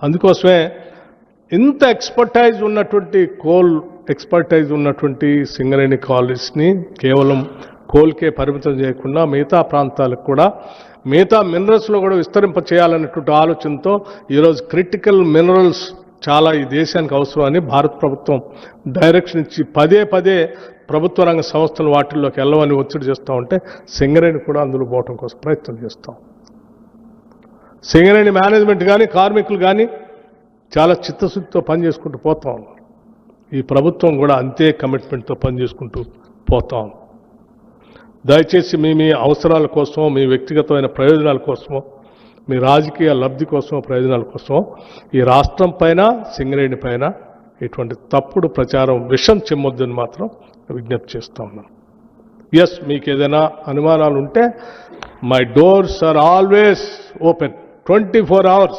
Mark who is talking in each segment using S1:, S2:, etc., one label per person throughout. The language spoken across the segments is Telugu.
S1: అందుకోసమే ఇంత కోల్ ఎక్స్పర్టైజ్ ఉన్నటువంటి సింగరేణి కాలేజ్ని కేవలం కోల్కే పరిమితం చేయకుండా మిగతా ప్రాంతాలకు కూడా మిగతా మినరల్స్లో కూడా విస్తరింప చేయాలనేటువంటి ఆలోచనతో ఈరోజు క్రిటికల్ మినరల్స్ చాలా ఈ దేశానికి అవసరమని భారత ప్రభుత్వం డైరెక్షన్ ఇచ్చి పదే ప్రభుత్వ రంగ సంస్థలు వాటిల్లోకి వెళ్ళవని ఒత్తిడి చేస్తూ ఉంటే సింగరేణి కూడా అందులో పోవటం కోసం ప్రయత్నం చేస్తాం. సింగరేణి మేనేజ్మెంట్ కానీ కార్మికులు కానీ చాలా చిత్తశుద్ధితో పనిచేసుకుంటూ పోతా ఉన్నారు. ఈ ప్రభుత్వం కూడా అంతే కమిట్మెంట్తో పనిచేసుకుంటూ పోతాం. దయచేసి మీ అవసరాల కోసమో మీ వ్యక్తిగతమైన ప్రయోజనాల కోసమో మీ రాజకీయ లబ్ధి కోసమో ప్రయోజనాల కోసమో ఈ రాష్ట్రం పైన సింగరేణి పైన ఇటువంటి తప్పుడు ప్రచారం విషం చెమ్మొద్దని మాత్రం విజ్ఞప్తి చేస్తూ ఉన్నాను. ఎస్, మీకు ఏదైనా అనుమానాలు ఉంటే my doors are always open 24 hours.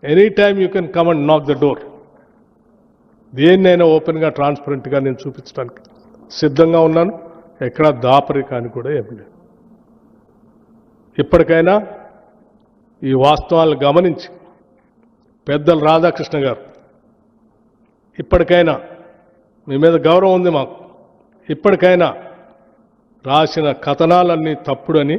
S1: Any time you can come and knock the door. దేన్నైనా ఓపెన్గా ట్రాన్స్పరెంట్గా నేను చూపించడానికి సిద్ధంగా ఉన్నాను. ఎక్కడా దాపరికాని కూడా ఏమి లేదు. ఇప్పటికైనా ఈ వాస్తవాలను గమనించి పెద్దలు రాధాకృష్ణ గారు ఇప్పటికైనా మీ మీద గౌరవం ఉంది మాకు, ఇప్పటికైనా రాసిన కథనాలన్నీ తప్పుడని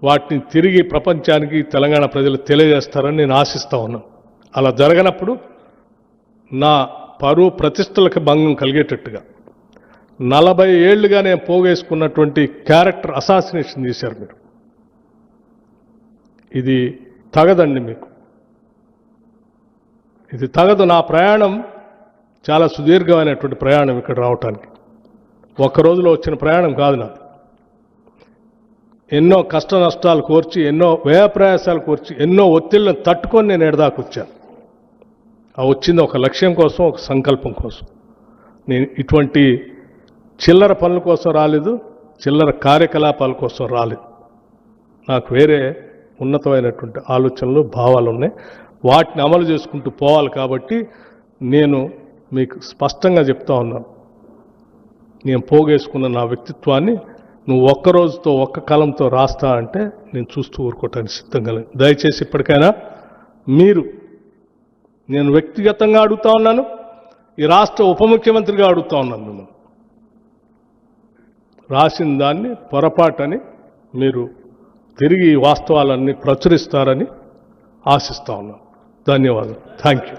S1: వాటిని తిరిగి ప్రపంచానికి తెలంగాణ ప్రజలు తెలియజేస్తారని నేను ఆశిస్తూ ఉన్నాను. అలా జరగనప్పుడు నా పరువు ప్రతిష్టలకు భంగం కలిగేటట్టుగా 40 ఏళ్లుగా నేను పోగేసుకున్నటువంటి క్యారెక్టర్ అసాసినేషన్ చేశారు మీరు. ఇది తగదండి, మీకు ఇది తగదు. నా ప్రయాణం చాలా సుదీర్ఘమైనటువంటి ప్రయాణం ఇక్కడ రావటానికి. ఒక్క రోజులో వచ్చిన ప్రయాణం కాదు నాది. ఎన్నో కష్ట నష్టాలు కోర్చి, ఎన్నో వ్యయ ప్రయాసాలు కోర్చి, ఎన్నో ఒత్తిళ్లను తట్టుకొని నేను ఎడదాకా వచ్చాను. ఆ వచ్చింది ఒక లక్ష్యం కోసం, ఒక సంకల్పం కోసం. నేను ఇటువంటి చిల్లర పనుల కోసం రాలేదు, చిల్లర కార్యకలాపాల కోసం రాలేదు. నాకు వేరే ఉన్నతమైనటువంటి ఆలోచనలు, భావాలు ఉన్నాయి. వాటిని అమలు చేసుకుంటూ పోవాలి. కాబట్టి నేను మీకు స్పష్టంగా చెప్తా ఉన్నాను, నేను పోగేసుకున్న నా వ్యక్తిత్వాన్ని నువ్వు ఒక్క రోజుతో ఒక్క కలంతో రాస్తా అంటే నేను చూస్తూ ఊరుకోవటానికి సిద్ధంగా లేదు. దయచేసి ఇప్పటికైనా మీరు, నేను వ్యక్తిగతంగా అడుగుతా ఉన్నాను, ఈ రాష్ట్ర ఉప ముఖ్యమంత్రిగా అడుగుతా ఉన్నాను మిమ్మల్ని, రాసిన దాన్ని పొరపాటని మీరు తిరిగి వాస్తవాలన్నీ ప్రచురిస్తారని ఆశిస్తా ఉన్నాను. ధన్యవాదాలు. Thank you.